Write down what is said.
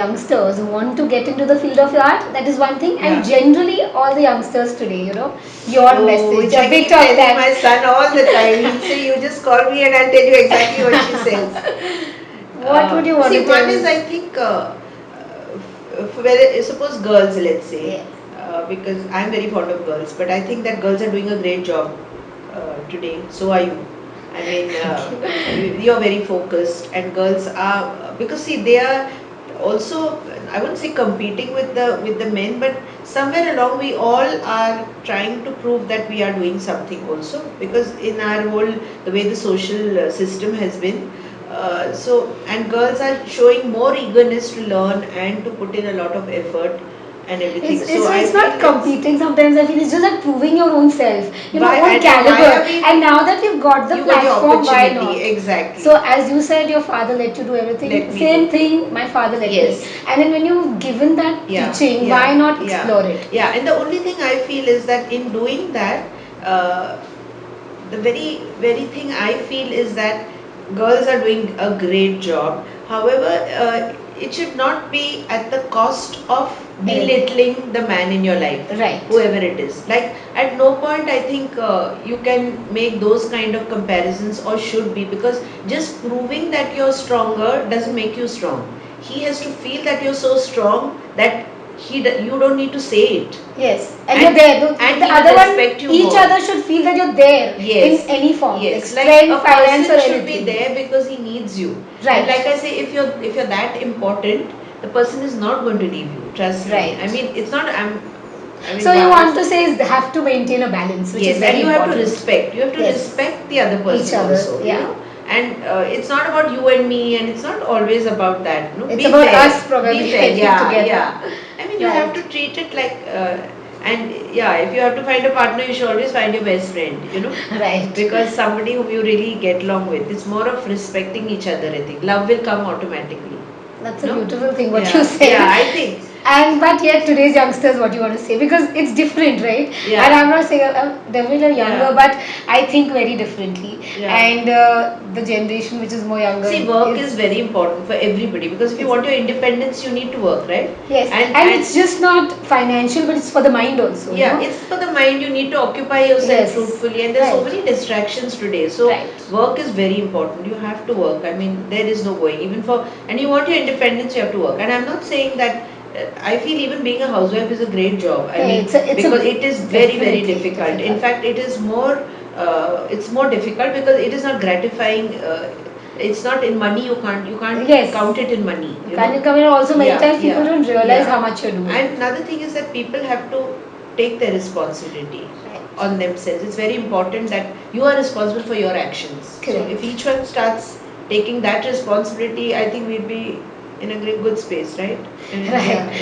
youngsters who want to get into the field of art, that is one thing. And Yeah. generally, all the youngsters today, your Oh, message, which a I bit keep of telling that. my son all the time. He'll say, "You just call me and I'll tell you exactly what she says." What would you want See, to tell? one is I think, suppose girls, let's say, Yeah. because I'm very fond of girls, but I think that girls are doing a great job today. So are you. I mean, you're very focused, and girls are, because see, they are also, I wouldn't say competing with the men, but somewhere along we all are trying to prove that we are doing something also, because in our whole, the way the social system has been, and girls are showing more eagerness to learn and to put in a lot of effort and everything. It's not competing. Sometimes I feel it's just like proving your own self, own and caliber. why are we, And now that we've got the you got the platform, why not? opportunity, exactly. So as you said, your father let you do everything. Let me Same do. thing, my father let Yes. me. And then when you've given that Yeah, teaching, yeah, why not yeah, explore it? yeah. And the only thing I feel is that in doing that, uh, the very thing I feel is that girls are doing a great job. However, it should not be at the cost of belittling the man in your life, Right. whoever it is. Like, at no point I think you can make those kind of comparisons, or should be, because just proving that you're stronger doesn't make you strong. He has to feel that you're so strong that you don't need to say it. Yes, and you're there. And The he other will one, respect you each more. other should feel that you're there Yes. in any form, Yes, like like strength, a finance, or person should be anything. there because he needs you. Right. And like I say, if you're that important, the person is not going to leave you. Trust me. Right. I mean, it's not. I mean, So you why- want to say is they have to maintain a balance, which yes, is very and you important. have to respect. You have to Yes. respect the other person Each other, also. yeah. You know, and it's not about you and me, and it's not always about that. No, It's be about fair. us probably Be fair. working Yeah, together. yeah. I mean, you have Right. to treat it like. And yeah, if you have to find a partner, you should always find your best friend. You know. Right. Because somebody whom you really get along with. It's more of respecting each other, I think. Love will come automatically. That's a No? beautiful thing what Yeah. you say. Yeah, I think. And but yet today's youngsters, what you want to say, because it's different, right? Yeah. And I'm not saying I'm definitely younger, Yeah. but I think very differently. Yeah. And the generation which is more younger. See, work is very important for everybody, because if you want your independence, you need to work, right? Yes, and it's just not financial, but it's for the mind also. Yeah, it's for the mind. You need to occupy yourself Yes. fruitfully, and there's so Right. many distractions today. So Right. work is very important. You have to work. I mean, there is no going. Even for, and you want your independence, you have to work. And I'm not saying that. I feel even being a housewife is a great job. I Yeah, mean, it's because it is very definitely difficult. In difficult. fact, it is more. It's more difficult because it is not gratifying. It's not in money. You can't Yes. count it in money. Can you come in also many Yeah, times people yeah, don't realize yeah. how much you're doing. And another thing is that people have to take their responsibility on themselves. It's very important that you are responsible for your actions. Correct. So if each one starts taking that responsibility, I think we'll be in a good space, right? And Right. yeah.